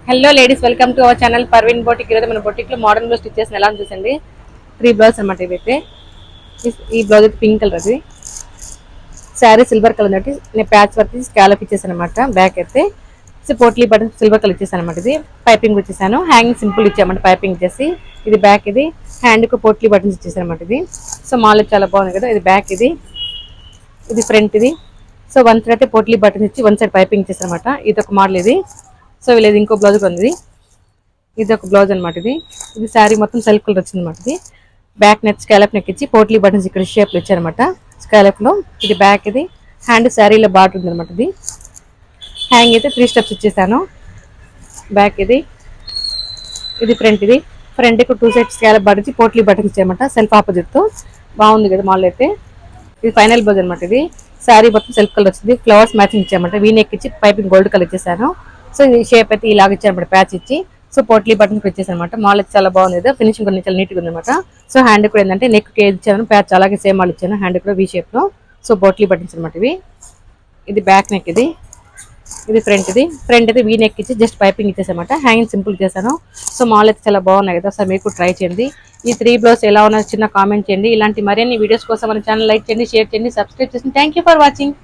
Hello ladies, welcome to our channel Parveen boutique. ఈరోజు మన boutique లో మోడర్న్ బ్లౌజ్ స్టిచ్ చేసిన ఎలా చూసండి. 3 బ్లౌజ్ అనమాట. ఇదైతే ఈ బ్లౌజ్ అయితే పింక్ కలర్, అది శారీ సిల్వర్ కలర్ తోటి నేను ప్యాచ్ వర్క్ స్కాలప్ ఇచ్చేసాను అనమాట. బ్యాక్ అయితే పోట్లీ బటన్ సిల్వర్ కలర్ ఇచ్చేసాను అనమాట. ఇది పైపింగ్ వచ్చేసాను, హ్యాంగింగ్ సింపుల్ ఇచ్చామంట పైపింగ్ ఇచ్చేసి. ఇది బ్యాక్, ఇది హ్యాండ్ కు పోట్లీ బటన్స్ ఇచ్చేసాను అనమాట. ఇది సో మాల్ చాలా బాగుంది కదా. ఇది బ్యాక్, ఇది ఫ్రంట్. ఇది సో వన్ సైడ్ అయితే పోట్లీ బటన్స్ ఇచ్చి వన్ సైడ్ పైపింగ్ ఇచ్చేసాను అనమాట. ఇది ఒక మోడల్. ఇది సో వీళ్ళది ఇంకో బ్లౌజ్ ఉంది. ఇది ఒక బ్లౌజ్ అనమాట. ఇది శారీ మొత్తం సెల్ఫ్ కలర్ వచ్చింది అనమాట. ఇది బ్యాక్ నెక్ స్కాలప్ నెక్ ఇచ్చి పోట్లీ బటన్స్ ఇక్కడ షేప్లో ఇచ్చారనమాట స్కాలప్ లో. ఇది బ్యాక్, ఇది హ్యాండ్ శారీలో బాట్ ఉంది అనమాట. ఇది హ్యాంగ్ అయితే 3 స్టెప్స్ ఇచ్చేసాను. బ్యాక్, ఇది ఫ్రంట్. ఇది ఫ్రంట్ కు 2 సైడ్స్ స్కాలప్ బాట్ ఇచ్చి పోట్లీ బటన్స్ ఇచ్చారనమాట సెల్ఫ్ ఆపోజిట్ తో. బాగుంది కదా మాల్ అయితే. ఇది ఫైనల్ బ్లౌజ్ అనమాట. ఇది శారీ మొత్తం సెల్ఫ్ కలర్ వచ్చింది, ఫ్లవర్స్ మ్యాచింగ్ ఇచ్చారనమాట. వీ నెక్ ఇచ్చి పైపింగ్ గోల్డ్ కలర్ ఇచ్చేసాను. సో ఇది షేప్ అయితే ఇలాగ ఇచ్చారనమాట, ప్యాచ్ ఇచ్చి. సో పోట్లీ బటన్స్ వచ్చేసారనమాట. మాల్ అయితే చాలా బాగుంది, ఫినిషింగ్ కూడా చాలా నీట్గా ఉంది అనమాట. సో హ్యాండ్ కూడా ఏంటంటే నెక్ ఏది ఇచ్చాను, ప్యాచ్ అలాగే సేమ్ వాళ్ళు ఇచ్చాను. హ్యాండ్ కూడా వీ షేప్ లో. సో పోట్లీ బటన్స్ అనమాట ఇవి. ఇది బ్యాక్ నెక్, ఇది ఫ్రంట్. ఫ్రంట్ అయితే వీ నెక్ ఇచ్చి జస్ట్ పైపింగ్ ఇచ్చేసానమాట. హ్యాంగింగ్ సింపుల్ చేశాను. సో మాల్ అయితే చాలా బాగున్నాయి కదా. సో మీకు ట్రై చేయండి. ఈ 3 బ్లౌజ్ ఎలా ఉన్నా చిన్న కామెంట్ చేయండి. ఇలాంటి మరిన్ని వీడియోస్ కోసం మన ఛానల్ లైక్ చేయండి, షేర్ చేయండి, సబ్స్క్రైబ్ చేయండి. Thank you for watching.